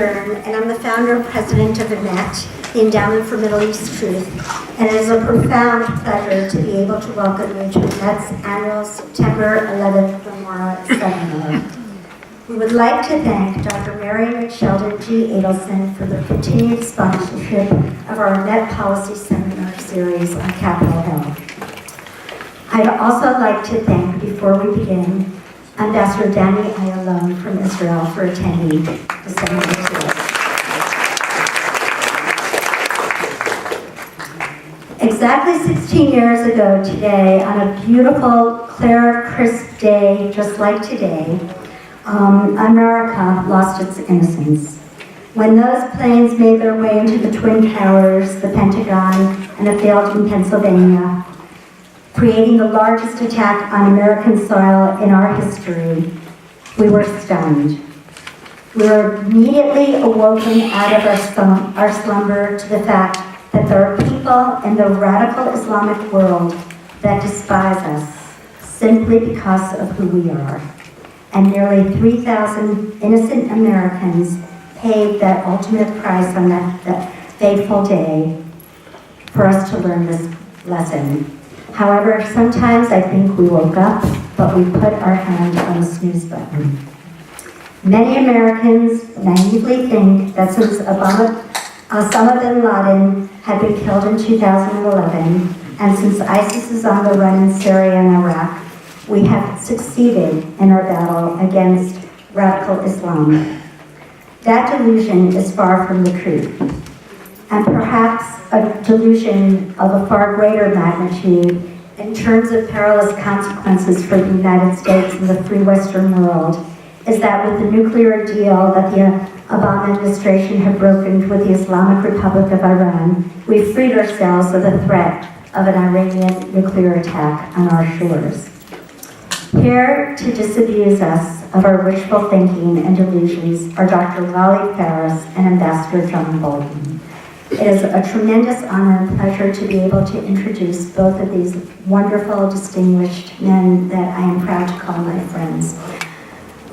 Stern, and I'm the founder and president of EMET, the Endowment for Middle East Truth, and it is a profound pleasure to be able to welcome you to EMET's annual September 11th Memorial Seminar. We would like to thank Dr. Mary McSheldon G. Adelson for the continued sponsorship of our EMET Policy Seminar Series on Capitol Hill. I'd also like to thank, before we begin, Ambassador Danny Ayalon from Israel for attending the seminar to us. Exactly 16 years ago today, on a beautiful, clear, crisp day, just like today, America lost its innocence. When those planes made their way into the Twin Towers, the Pentagon, and a field in Pennsylvania, creating the largest attack on American soil in our history, we were stunned. We were immediately awoken out of our slumber to the fact that there are people in the radical Islamic world that despise us simply because of who we are. And nearly 3,000 innocent Americans paid that ultimate price on that fateful day for us to learn this lesson. However, sometimes I think we woke up, but we put our hand on the snooze button. Many Americans naively think that since Osama bin Laden had been killed in 2011, and since ISIS is on the run in Syria and Iraq, we have succeeded in our battle against radical Islam. That delusion is far from the truth, and perhaps a delusion of a far greater magnitude in terms of perilous consequences for the United States and the free Western world is that with the nuclear deal that the Obama administration had brokered with the Islamic Republic of Iran, we freed ourselves of the threat of an Iranian nuclear attack on our shores. Here to disabuse us of our wishful thinking and delusions are Dr. Walid Phares and Ambassador John Bolton. It is a tremendous honor and pleasure to be able to introduce both of these wonderful, distinguished men that I am proud to call my friends.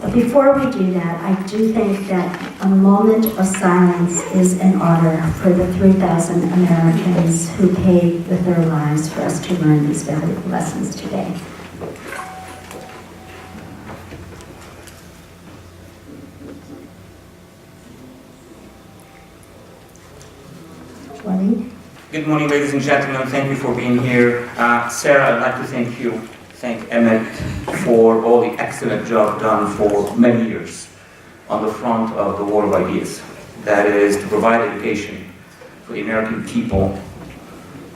But before we do that, I do think that a moment of silence is in order for the 3,000 Americans who paid with their lives for us to learn these valuable lessons today. Good morning, ladies and gentlemen. Thank you for being here. Sarah, I'd like to thank Emmett for all the excellent job done for many years on the front of the war of ideas. That is to provide education for the American people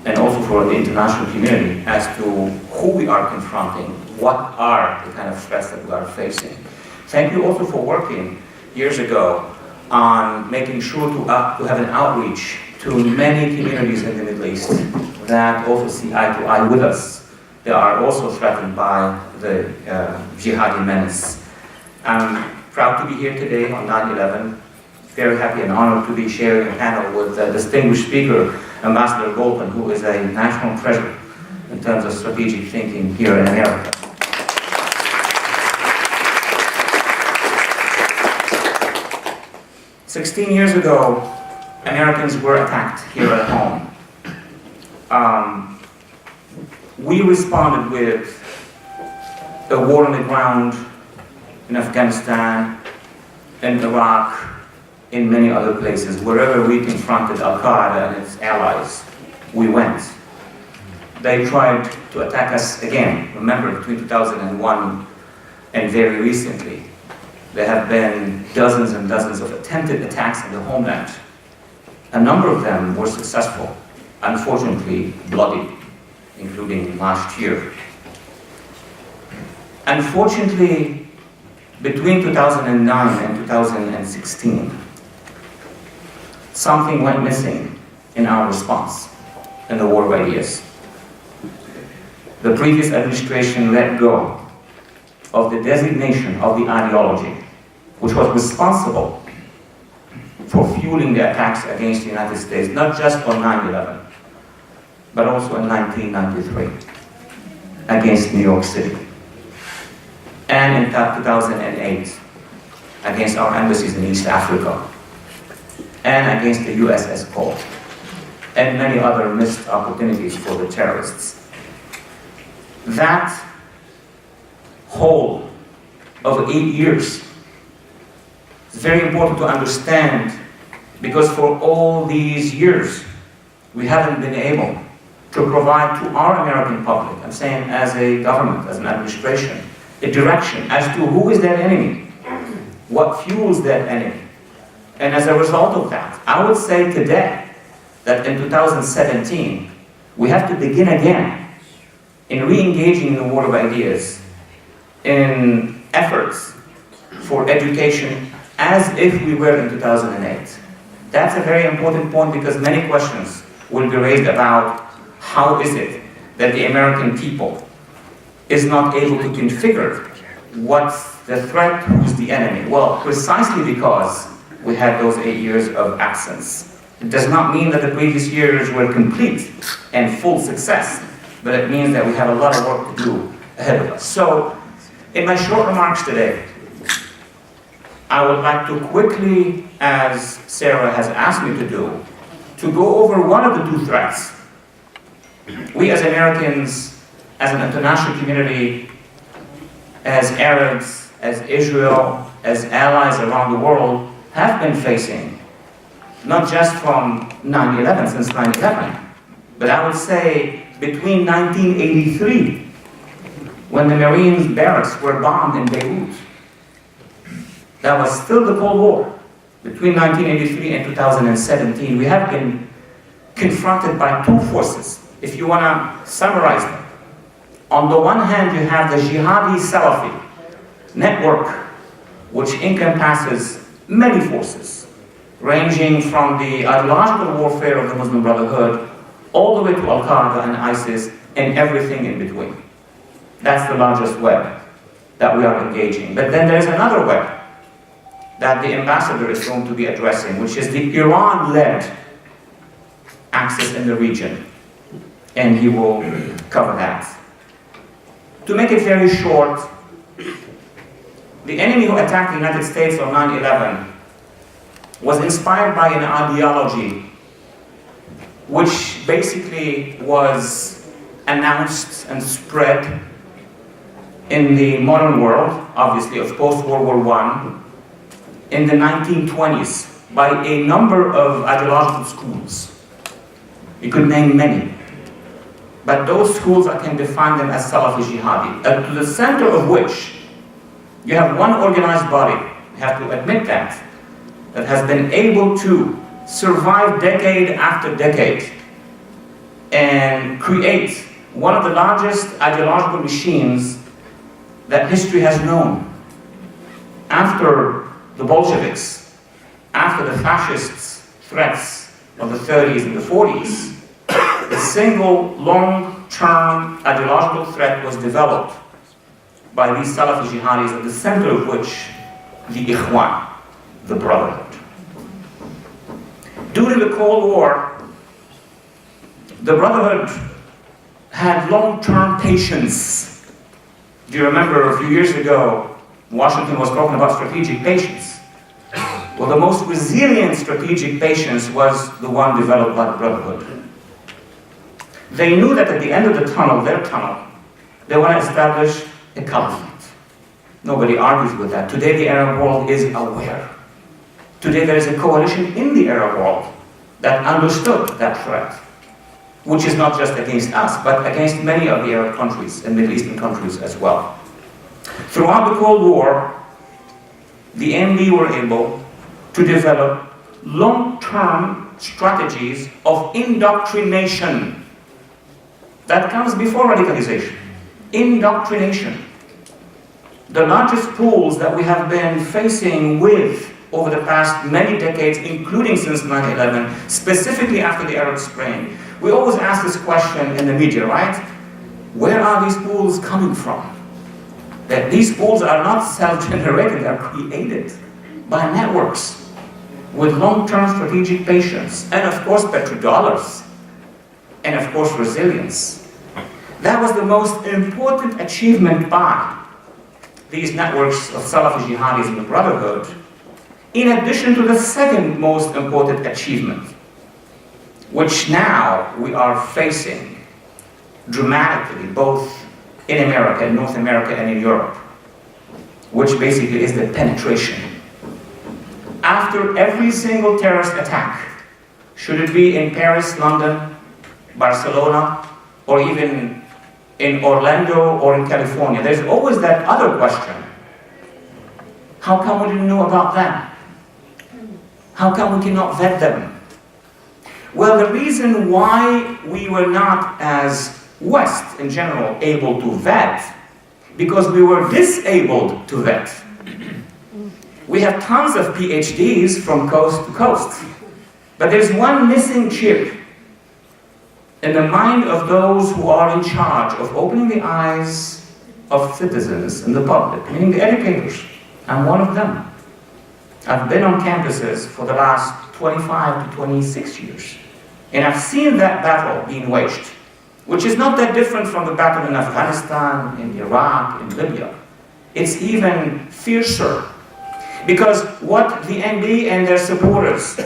and also for the international community as to who we are confronting, what are the kind of threats that we are facing. Thank you also for working years ago on making sure to have an outreach to many communities in the Middle East that also see eye to eye with us. They are also threatened by the jihadi menace. I'm proud to be here today on 9/11. Very happy and honored to be sharing a panel with a distinguished speaker, Ambassador Bolton, who is a national treasure in terms of strategic thinking here in America. "16 years ago, Americans were attacked here at home. We responded with a war on the ground in Afghanistan, in Iraq, in many other places. Wherever we confronted Al-Qaeda and its allies, we went. They tried to attack us again. Remember, between 2001 and very recently, there have been dozens and dozens of attempted attacks in the homeland. A number of them were successful, unfortunately bloody, including last year. Unfortunately, between 2009 and 2016, something went missing in our response in the war of ideas. The previous administration let go of the designation of the ideology, which was responsible for fueling the attacks against the United States, not just on 9/11, but also in 1993, against New York City, and in 2008, against our embassies in East Africa, and against the USS Colt, and many other missed opportunities for the terrorists. That whole of 8 years is very important to understand, because for all these years we haven't been able to provide to our American public, I'm saying as a government, as an administration, a direction as to who is that enemy, what fuels that enemy. And as a result of that, I would say today that in 2017, we have to begin again in re-engaging in the war of ideas, in efforts for education as if we were in 2008. That's a very important point, because many questions will be raised about how is it that the American people is not able to configure what's the threat, who's the enemy. Well, precisely because we had those 8 years of absence. It does not mean that the previous years were complete and full success, but it means that we have a lot of work to do ahead of us. So, in my short remarks today, I would like to quickly, as Sarah has asked me to do, to go over one of the two threats. We as Americans, as an international community, as Arabs, as Israel, as allies around the world, have been facing, not just from 9/11, since 9/11, but I would say between 1983, when the Marines barracks were bombed in Beirut. That was still the Cold War. Between 1983 and 2017, we have been confronted by two forces, if you want to summarize them. On the one hand, you have the jihadi Salafi network, which encompasses many forces, ranging from the ideological warfare of the Muslim Brotherhood all the way to Al-Qaeda and ISIS and everything in between. That's the largest web that we are engaging. But then there's another web that the ambassador is going to be addressing, which is the Iran-led axis in the region. And he will cover that. To make it very short, the enemy who attacked the United States on 9/11 was inspired by an ideology which basically was announced and spread in the modern world, obviously of post-World War I, in the 1920s by a number of ideological schools. You could name many. But those schools, I can define them as Salafi Jihadi, to the center of which you have one organized body, you have to admit that has been able to survive decade after decade and create one of the largest ideological machines that history has known. After the Bolsheviks, after the fascists' threats of the 30s and the 40s, a single long-term ideological threat was developed by these Salafi jihadis, at the center of which the Ikhwan, the Brotherhood. During the Cold War, the Brotherhood had long-term patience. Do you remember a few years ago, Washington was talking about strategic patience? Well, the most resilient strategic patience was the one developed by the Brotherhood. They knew that at the end of the tunnel, their tunnel, they want to establish a caliphate. Nobody argues with that. Today the Arab world is aware. Today there is a coalition in the Arab world that understood that threat, which is not just against us, but against many of the Arab countries and Middle Eastern countries as well. Throughout the Cold War, the AMD were able to develop long-term strategies of indoctrination. That comes before radicalization. Indoctrination. The largest pools that we have been facing with over the past many decades, including since 9/11, specifically after the Arab Spring, we always ask this question in the media, right? Where are these pools coming from? That these pools are not self-generated, they are created by networks with long-term strategic patience, and of course petrodollars, and of course resilience. That was the most important achievement by these networks of Salafi jihadis in the Brotherhood, in addition to the second most important achievement, which now we are facing dramatically, both in America, in North America, and in Europe, which basically is the penetration. After every single terrorist attack, should it be in Paris, London, Barcelona, or even in Orlando or in California, there's always that other question. How come we didn't know about that? How come we cannot vet them? Well, the reason why we were not, as West in general, able to vet, because we were disabled to vet. We have tons of PhDs from coast to coast, but there's one missing chip in the mind of those who are in charge of opening the eyes of citizens and the public, meaning the educators. I'm one of them. I've been on campuses for the last 25 to 26 years, and I've seen that battle being waged, which is not that different from the battle in Afghanistan, in Iraq, in Libya. It's even fiercer, because what the NB and their supporters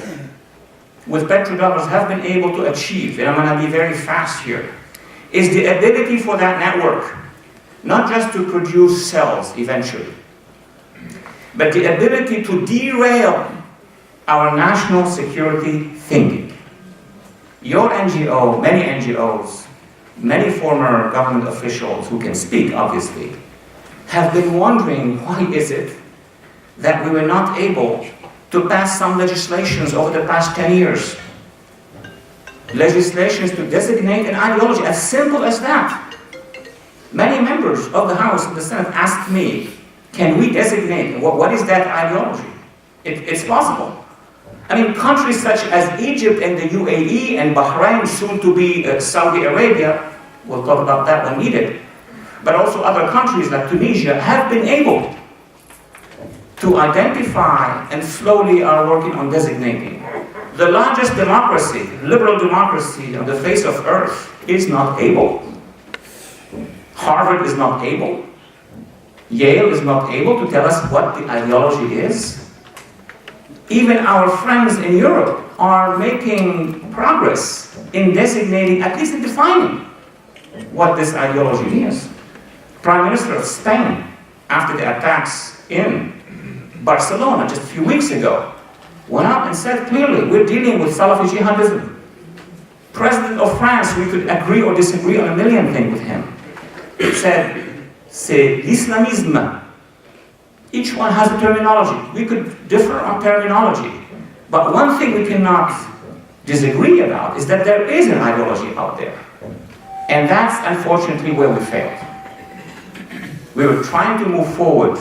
with petrodollars have been able to achieve, and I'm going to be very fast here, is the ability for that network not just to produce cells eventually, but the ability to derail our national security thinking. Your NGO, many NGOs, many former government officials who can speak, obviously, have been wondering why is it that we were not able to pass some legislations over the past 10 years. Legislations to designate an ideology, as simple as that. Many members of the House and the Senate asked me, can we designate, what is that ideology? It's possible. I mean, countries such as Egypt and the UAE and Bahrain, soon to be Saudi Arabia, we'll talk about that when needed, but also other countries like Tunisia have been able to identify and slowly are working on designating. The largest democracy, liberal democracy on the face of earth is not able. Harvard is not able. Yale is not able to tell us what the ideology is. Even our friends in Europe are making progress in designating, at least in defining, what this ideology is. Prime Minister of Spain, after the attacks in Barcelona just a few weeks ago, went out and said clearly, we're dealing with Salafi jihadism. President of France, we could agree or disagree on a million things with him. He said, c'est l'islamisme. Each one has a terminology. We could differ on terminology. But one thing we cannot disagree about is that there is an ideology out there. And that's unfortunately where we failed. We were trying to move forward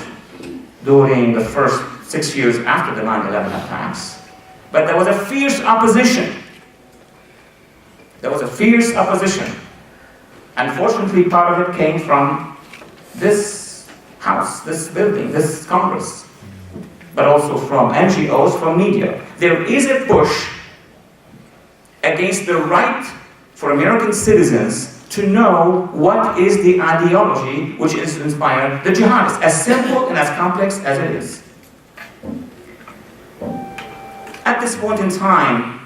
during the first 6 years after the 9/11 attacks, but there was a fierce opposition. There was a fierce opposition. Unfortunately, part of it came from this house, this building, this Congress, but also from NGOs, from media. There is a push against the right for American citizens to know what is the ideology which is inspired the jihadists, as simple and as complex as it is. At this point in time,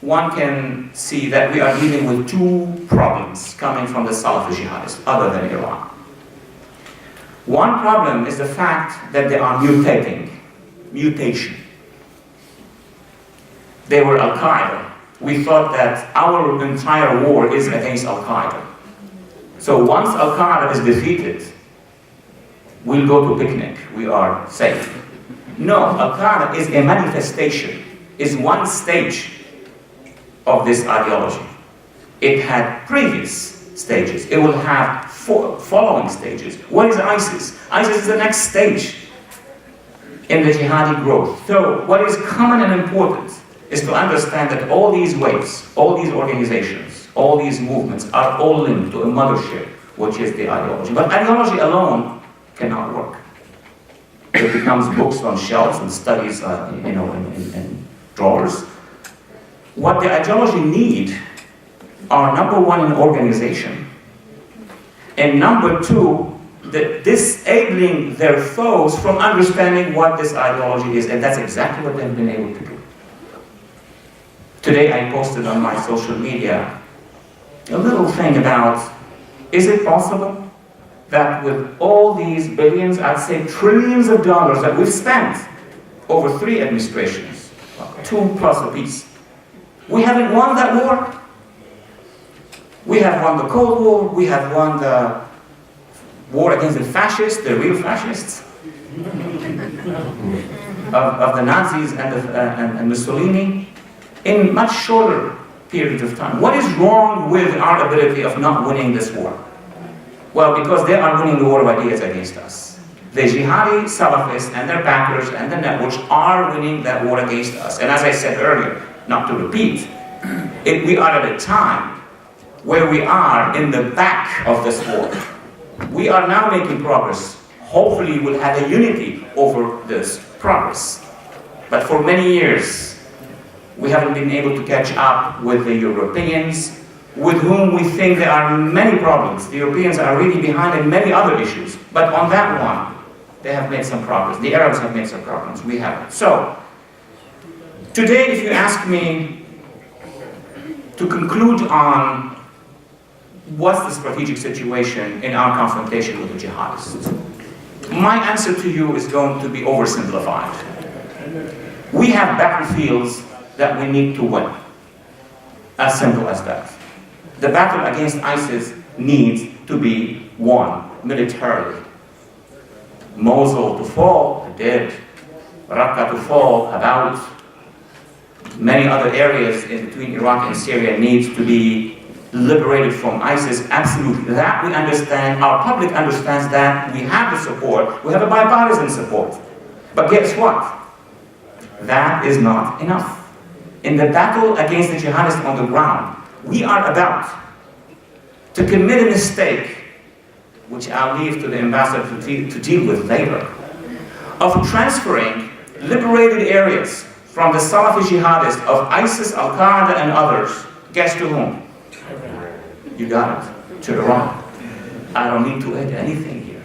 one can see that we are dealing with two problems coming from the Salafi jihadists, other than Iran. One problem is the fact that they are mutation. They were Al-Qaeda. We thought that our entire war is against Al-Qaeda. So once Al-Qaeda is defeated, we'll go to picnic, we are safe. No, Al-Qaeda is a manifestation, is one stage of this ideology. It had previous stages. It will have following stages. What is ISIS? ISIS is the next stage in the jihadi growth. So what is common and important is to understand that all these waves, all these organizations, all these movements are all linked to a mothership, which is the ideology. But ideology alone cannot work. It becomes books on shelves and studies, in drawers. What the ideology need are, number one, an organization, and number two, disabling their foes from understanding what this ideology is, and that's exactly what they've been able to do. Today I posted on my social media a little thing about, is it possible that with all these billions, I'd say trillions of dollars that we've spent over 3 administrations, 2+ apiece, we haven't won that war? We have won the Cold War, we have won the war against the fascists, the real fascists, of the Nazis and Mussolini, in much shorter periods of time. What is wrong with our ability of not winning this war? Well, because they are winning the war of ideas against us. The jihadi Salafists and their backers and the networks are winning that war against us. And as I said earlier, not to repeat, we are at a time where we are in the back of this war. We are now making progress. Hopefully we'll have a unity over this progress. But for many years, we haven't been able to catch up with the Europeans, with whom we think there are many problems. The Europeans are really behind in many other issues. But on that one, they have made some progress. The Arabs have made some progress. We haven't. So, today, if you ask me to conclude on what's the strategic situation in our confrontation with the jihadists, my answer to you is going to be oversimplified. We have battlefields that we need to win. As simple as that. The battle against ISIS needs to be won militarily. Mosul to fall, it did. Raqqa to fall, about. Many other areas in between Iraq and Syria needs to be liberated from ISIS, absolutely. That we understand, our public understands that, we have the support, we have a bipartisan support. But guess what? That is not enough. In the battle against the jihadists on the ground, we are about to commit a mistake, which I'll leave to the ambassador to deal with later, of transferring liberated areas from the Salafi jihadists of ISIS, Al-Qaeda, and others. Guess to whom? You got it. To Iran. I don't need to add anything here.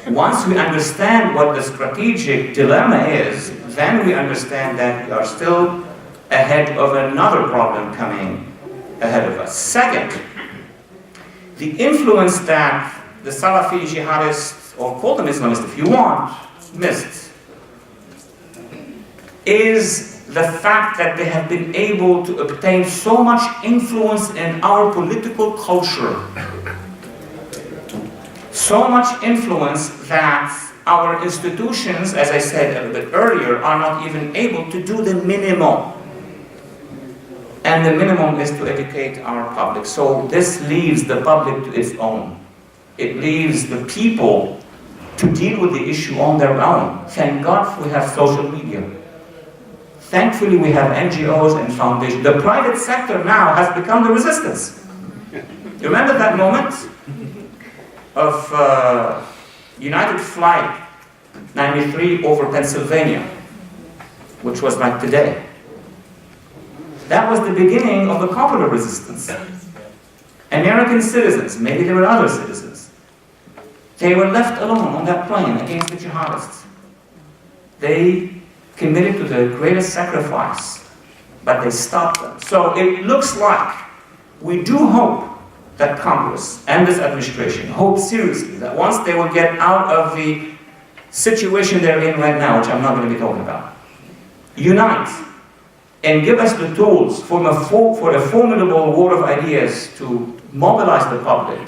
Once we understand what the strategic dilemma is, then we understand that we are still ahead of another problem coming ahead of us. Second, the influence that the Salafi jihadists, or call them Islamists if you want, missed, is the fact that they have been able to obtain so much influence in our political culture. So much influence that our institutions, as I said a little bit earlier, are not even able to do the minimum. And the minimum is to educate our public. So this leaves the public to its own. It leaves the people to deal with the issue on their own. Thank God we have social media. Thankfully we have NGOs and foundations. The private sector now has become the resistance. You remember that moment of United Flight 93 over Pennsylvania, which was like today. That was the beginning of the popular resistance. American citizens, maybe there were other citizens, they were left alone on that plane against the jihadists. They committed to the greatest sacrifice, but they stopped them. So it looks like we do hope that Congress and this administration hope seriously that once they will get out of the situation they're in right now, which I'm not going to be talking about, unite and give us the tools for a formidable war of ideas to mobilize the public,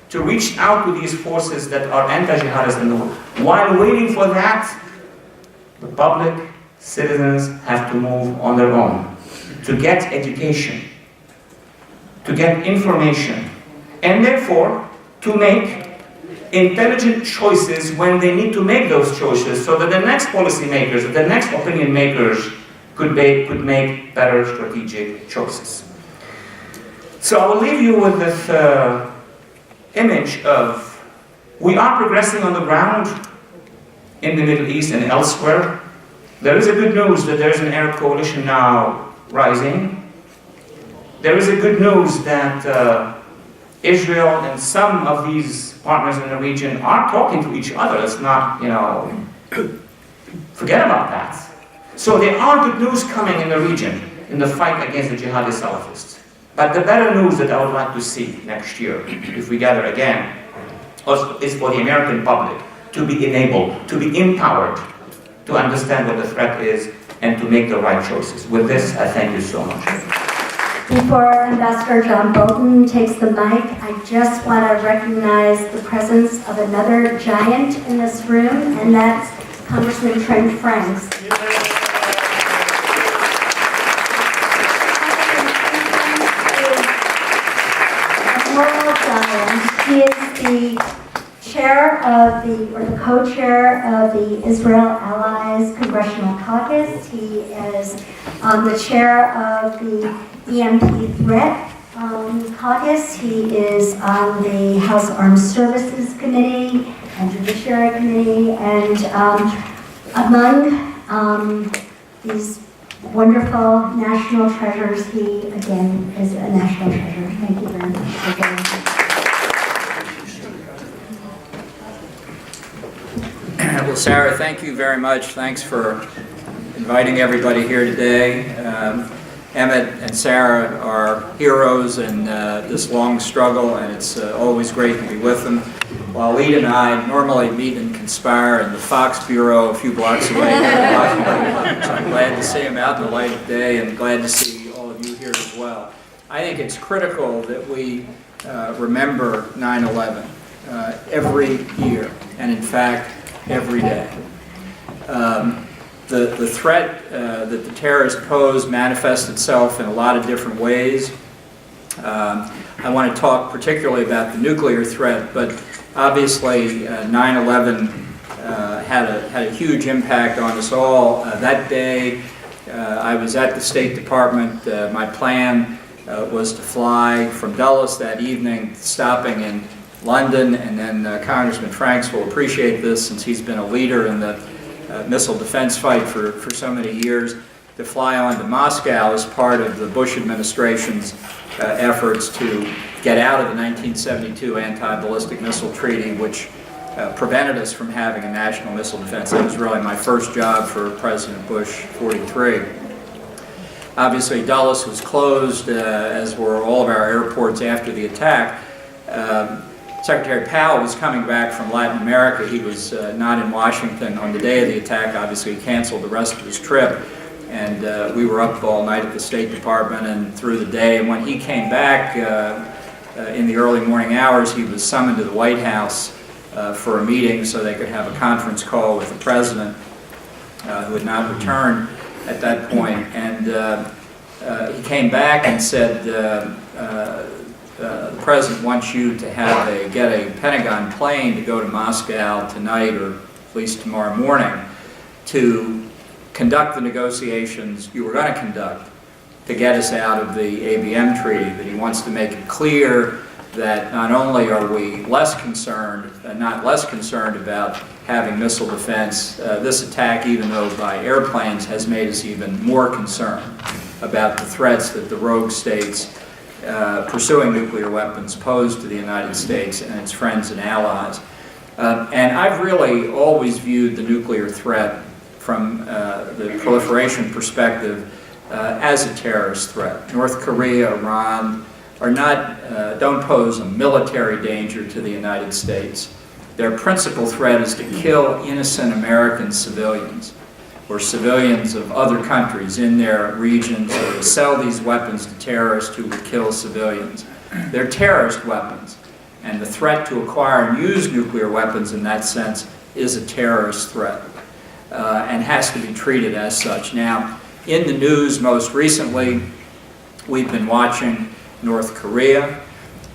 to reach out to these forces that are anti-jihadist in the world. While waiting for that, the public, citizens have to move on their own, to get education, to get information, and therefore to make intelligent choices when they need to make those choices, so that the next policymakers, the next opinion makers could make better strategic choices. So I will leave you with this image of, we are progressing on the ground in the Middle East and elsewhere. There is a good news that there is an Arab coalition now rising. There is a good news that Israel and some of these partners in the region are talking to each other. Let's not, forget about that. So there are good news coming in the region in the fight against the jihadi Salafists. But the better news that I would like to see next year, if we gather again, is for the American public to be enabled, to be empowered, to understand what the threat is and to make the right choices. With this, I thank you so much. Before Ambassador John Bolton takes the mic, I just want to recognize the presence of another giant in this room, and that's Congressman Trent Franks. He is the chair of or the co-chair of the Israel Allies Congressional Caucus. He is the chair of the EMP Threat Caucus. He is on the House Armed Services Committee and Judiciary Committee, and among these wonderful national treasures, he again is a national treasure. Thank you very much for being here. Well, Sarah, thank you very much. Thanks for inviting everybody here today. Emmett and Sarah are heroes in this long struggle, and it's always great to be with them. Walid and I normally meet and conspire in the Fox Bureau a few blocks away. So I'm glad to see him out in the light of day, and glad to see all of you here as well. I think it's critical that we remember 9/11 every year, and in fact, every day. The threat that the terrorists pose manifests itself in a lot of different ways. I want to talk particularly about the nuclear threat, but obviously 9/11 had a huge impact on us all. That day, I was at the State Department. My plan was to fly from Dulles that evening, stopping in London, and then Congressman Franks will appreciate this since he's been a leader in the missile defense fight for so many years, to fly on to Moscow as part of the Bush administration's efforts to get out of the 1972 anti-ballistic missile treaty, which prevented us from having a national missile defense. That was really my first job for President Bush 43. Obviously, Dulles was closed, as were all of our airports after the attack. Secretary Powell was coming back from Latin America. He was not in Washington on the day of the attack. Obviously, he canceled the rest of his trip. And we were up all night at the State Department and through the day. And when he came back in the early morning hours, he was summoned to the White House for a meeting so they could have a conference call with the president, who had not returned at that point. And he came back and said, the president wants you to get a Pentagon plane to go to Moscow tonight, or at least tomorrow morning, to conduct the negotiations you were going to conduct to get us out of the ABM treaty. That he wants to make it clear that not only are we less concerned, not less concerned about having missile defense, this attack, even though by airplanes, has made us even more concerned about the threats that the rogue states pursuing nuclear weapons pose to the United States and its friends and allies. And I've really always viewed the nuclear threat from the proliferation perspective as a terrorist threat. North Korea, Iran are don't pose a military danger to the United States. Their principal threat is to kill innocent American civilians or civilians of other countries in their regions, or to sell these weapons to terrorists who would kill civilians. They're terrorist weapons, and the threat to acquire and use nuclear weapons in that sense is a terrorist threat, and has to be treated as such. Now, in the news most recently, we've been watching North Korea,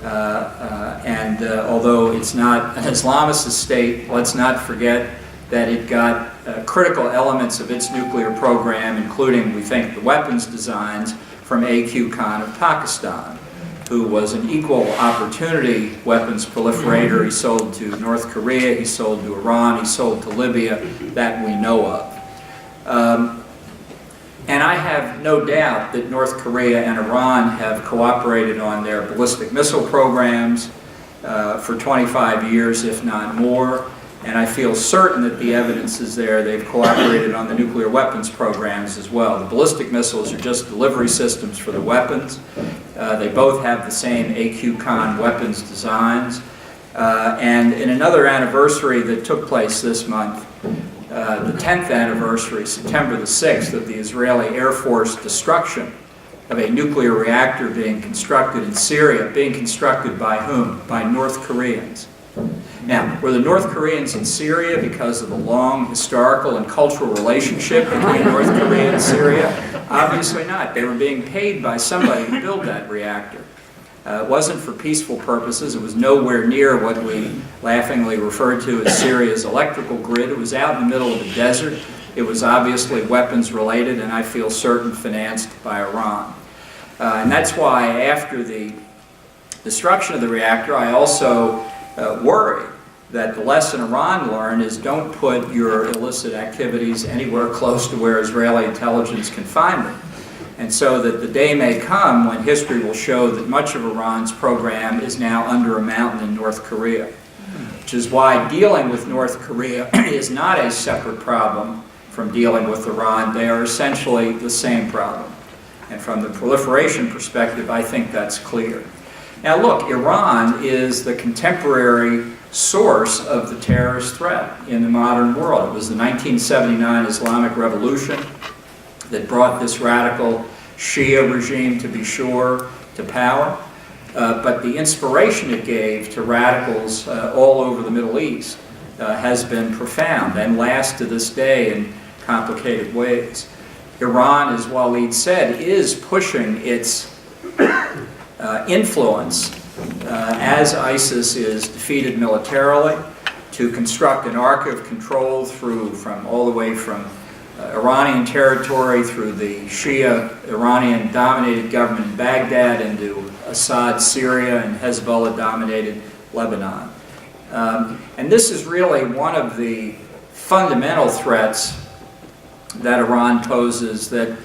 and although it's not an Islamist state, let's not forget that it got critical elements of its nuclear program, including, we think, the weapons designs from A.Q. Khan of Pakistan, who was an equal opportunity weapons proliferator. He sold to North Korea, he sold to Iran, he sold to Libya, that we know of. And I have have no doubt that North Korea and Iran have cooperated on their ballistic missile programs for 25 years, if not more. And I feel certain that the evidence is there. They've cooperated on the nuclear weapons programs as well. The ballistic missiles are just delivery systems for the weapons. They both have the same AQ-CON weapons designs. And in another anniversary that took place this month, the 10th anniversary, September the 6th, of the Israeli Air Force destruction of a nuclear reactor being constructed in Syria, being constructed by whom? By North Koreans. Now, were the North Koreans in Syria because of the long historical and cultural relationship between North Korea and Syria? Obviously not. They were being paid by somebody to build that reactor. It wasn't for peaceful purposes. It was nowhere near what we laughingly refer to as Syria's electrical grid. It was out in the middle of the desert. It was obviously weapons related, and I feel certain financed by Iran. And that's why after the destruction of the reactor, I also worry that the lesson Iran learned is don't put your illicit activities anywhere close to where Israeli intelligence can find them. And so that the day may come when history will show that much of Iran's program is now under a mountain in North Korea, which is why dealing with North Korea is not a separate problem from dealing with Iran. They are essentially the same problem. And from the proliferation perspective, I think that's clear. Now look, Iran is the contemporary source of the terrorist threat in the modern world. It was the 1979 Islamic Revolution that brought this radical Shia regime, to be sure, to power. But the inspiration it gave to radicals all over the Middle East has been profound and lasts to this day in complicated ways. Iran, as Walid said, is pushing its influence as ISIS is defeated militarily to construct an arc of control from all the way from Iranian territory through the Shia Iranian-dominated government in Baghdad into Assad, Syria, and Hezbollah-dominated Lebanon. And this is really one of the fundamental threats that Iran poses, that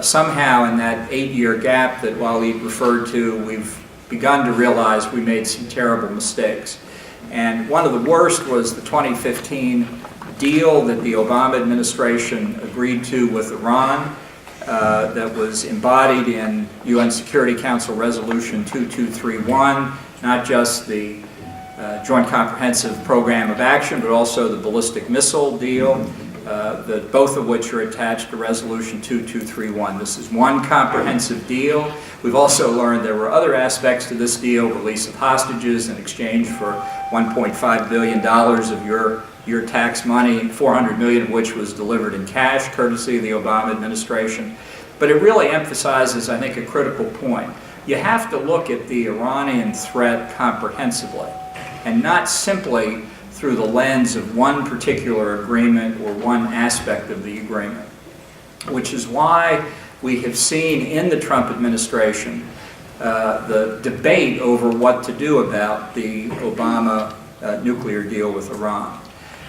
somehow in that 8-year gap that Walid referred to, we've begun to realize we made some terrible mistakes. And one of the worst was the 2015 deal that the Obama administration agreed to with Iran that was embodied in UN Security Council Resolution 2231, not just the Joint Comprehensive Program of Action, but also the ballistic missile deal, both of which are attached to Resolution 2231. This is one comprehensive deal. We've also learned there were other aspects to this deal, release of hostages in exchange for $1.5 billion of your tax money, 400 million of which was delivered in cash, courtesy of the Obama administration. But it really emphasizes, I think, a critical point. You have to look at the Iranian threat comprehensively, and not simply through the lens of one particular agreement or one aspect of the agreement, which is why we have seen in the Trump administration the debate over what to do about the Obama nuclear deal with Iran.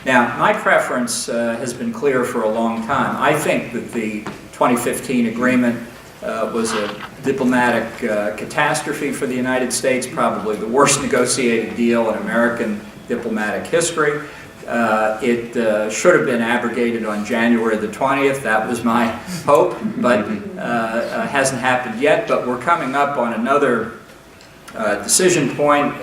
Now, my preference has been clear for a long time. I think that the 2015 agreement was a diplomatic catastrophe for the United States, probably the worst negotiated deal in American diplomatic history. It should have been abrogated on January the 20th. That was my hope, but hasn't happened yet. But we're coming up on another decision point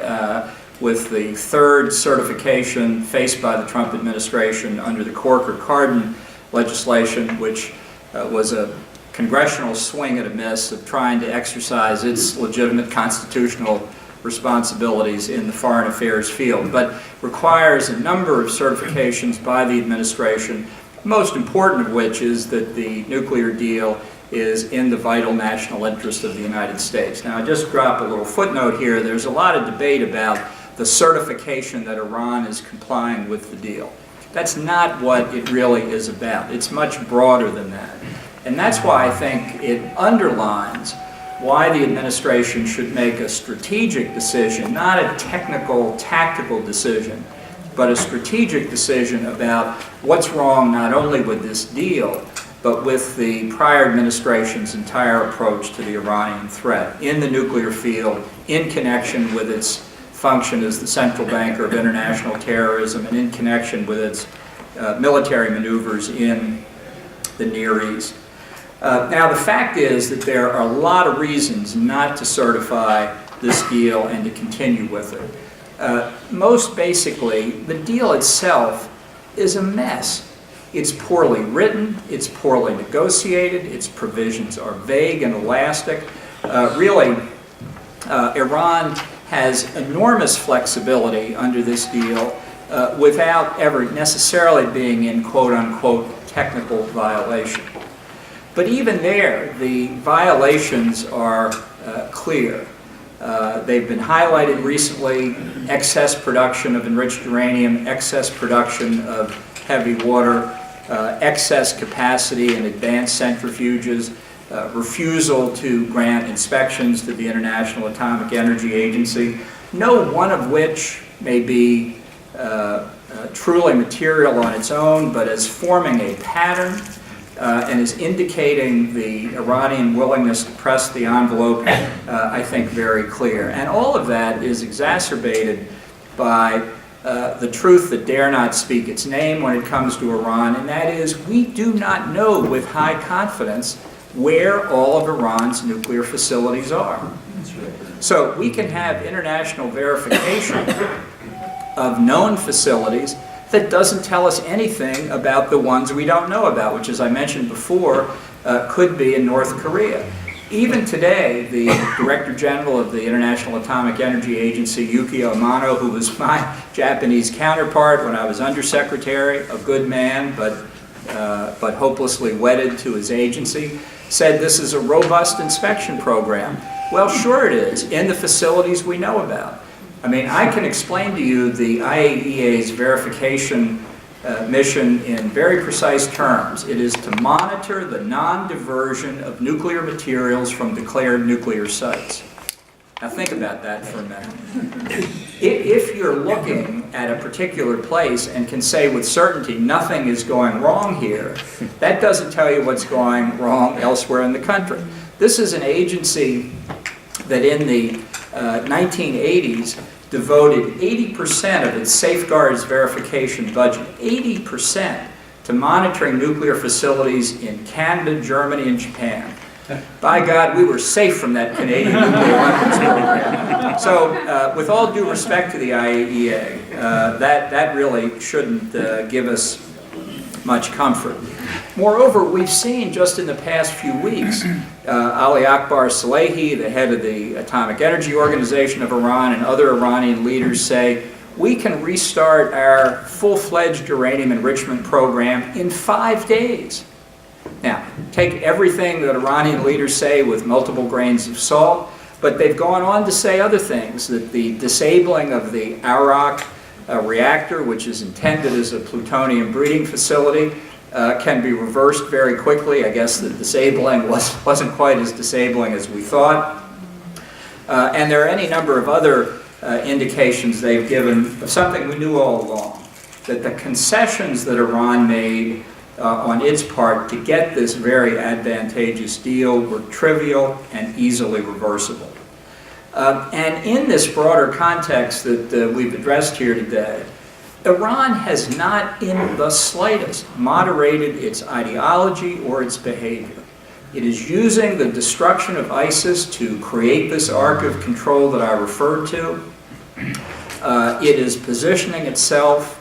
with the third certification faced by the Trump administration under the Corker-Cardin legislation, which was a congressional swing and a miss of trying to exercise its legitimate constitutional responsibilities in the foreign affairs field, but requires a number of certifications by the administration, most important of which is that the nuclear deal is in the vital national interest of the United States. Now, I just drop a little footnote here. There's a lot of debate about the certification that Iran is complying with the deal. That's not what it really is about. It's much broader than that. And that's why I think it underlines why the administration should make a strategic decision, not a technical, tactical decision, but a strategic decision about what's wrong not only with this deal, but with the prior administration's entire approach to the Iranian threat in the nuclear field, in connection with its function as the central banker of international terrorism, and in connection with its military maneuvers in the Near East. Now, the fact is that there are a lot of reasons not to certify this deal and to continue with it. Most basically, the deal itself is a mess. It's poorly written, it's poorly negotiated, its provisions are vague and elastic. Really, Iran has enormous flexibility under this deal without ever necessarily being in quote-unquote technical violation. But even there, the violations are clear. They've been highlighted recently: excess production of enriched uranium, excess production of heavy water, excess capacity in advanced centrifuges, refusal to grant inspections to the International Atomic Energy Agency, no one of which may be truly material on its own, but as forming a pattern and is indicating the Iranian willingness to press the envelope, I think, very clear. And all of that is exacerbated by the truth that dare not speak its name when it comes to Iran, and that is, we do not know with high confidence where all of Iran's nuclear facilities are. So we can have international verification of known facilities that doesn't tell us anything about the ones we don't know about, which, as I mentioned before, could be in North Korea. Even today, the Director General of the International Atomic Energy Agency, Yukio Amano, who was my Japanese counterpart when I was Undersecretary, a good man, but hopelessly wedded to his agency, said this is a robust inspection program. Well, sure it is, in the facilities we know about. I mean, I can explain to you the IAEA's verification mission in very precise terms. It is to monitor the non-diversion of nuclear materials from declared nuclear sites. Now think about that for a minute. If you're looking at a particular place and can say with certainty nothing is going wrong here, that doesn't tell you what's going wrong elsewhere in the country. This is an agency that in the 1980s devoted 80% of its safeguards verification budget, 80%, to monitoring nuclear facilities in Canada, Germany, and Japan. By God, we were safe from that Canadian nuclear weapons program. So, with all due respect to the IAEA, that really shouldn't give us much comfort. Moreover, we've seen just in the past few weeks, Ali Akbar Salehi, the head of the Atomic Energy Organization of Iran, and other Iranian leaders say, we can restart our full-fledged uranium enrichment program in 5 days. Now, take everything that Iranian leaders say with multiple grains of salt, but they've gone on to say other things, that the disabling of the Arak reactor, which is intended as a plutonium breeding facility, can be reversed very quickly. I guess the disabling wasn't quite as disabling as we thought. And there are any number of other indications they've given of something we knew all along, that the concessions that Iran made on its part to get this very advantageous deal were trivial and easily reversible. And in this broader context that we've addressed here today, Iran has not in the slightest moderated its ideology or its behavior. It is using the destruction of ISIS to create this arc of control that I referred to. It is positioning itself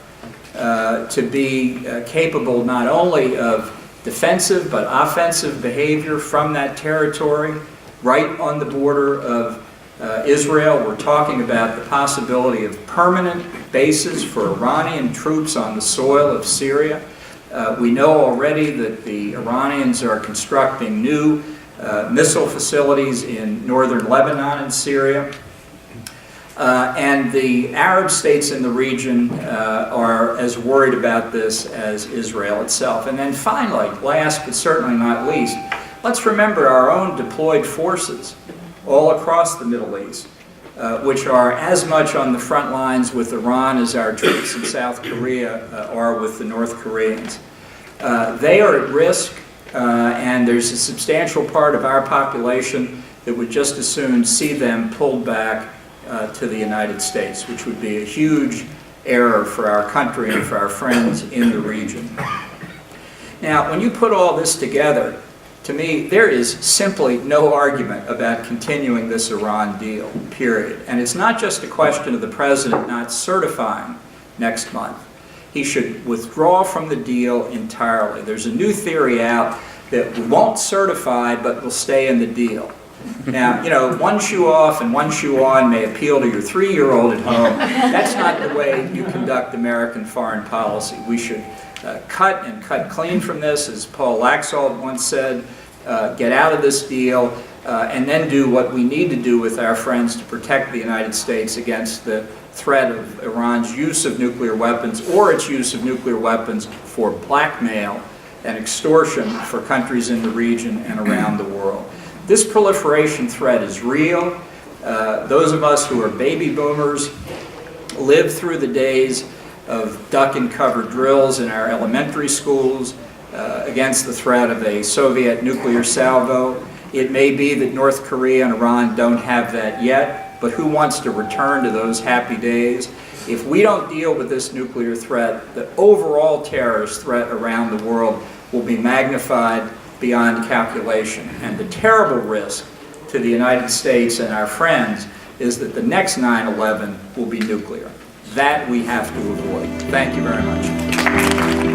to be capable not only of defensive but offensive behavior from that territory, right on the border of Israel. We're talking about the possibility of permanent bases for Iranian troops on the soil of Syria. We know already that the Iranians are constructing new missile facilities in northern Lebanon and Syria. And the Arab states in the region are as worried about this as Israel itself. And then finally, last but certainly not least, let's remember our own deployed forces all across the Middle East, which are as much on the front lines with Iran as our troops in South Korea are with the North Koreans. They are at risk and there's a substantial part of our population that would just as soon see them pulled back to the United States, which would be a huge error for our country and for our friends in the region. Now, when you put all this together, to me, there is simply no argument about continuing this Iran deal, period. And it's not just a question of the president not certifying next month. He should withdraw from the deal entirely. There's a new theory out that we won't certify, but we'll stay in the deal. Now, you know, one shoe off and one shoe on may appeal to your 3-year-old at home. That's not the way you conduct American foreign policy. We should cut and cut clean from this, as Paul Laxalt once said, get out of this deal, and then do what we need to do with our friends to protect the United States against the threat of Iran's use of nuclear weapons or its use of nuclear weapons for blackmail and extortion for countries in the region and around the world. This proliferation threat is real. Those of us who are baby boomers lived through the days of duck and cover drills in our elementary schools against the threat of a Soviet nuclear salvo. It may be that North Korea and Iran don't have that yet, but who wants to return to those happy days? If we don't deal with this nuclear threat, the overall terrorist threat around the world will be magnified beyond calculation. And the terrible risk to the United States and our friends is that the next 9/11 will be nuclear. That we have to avoid. Thank you very much.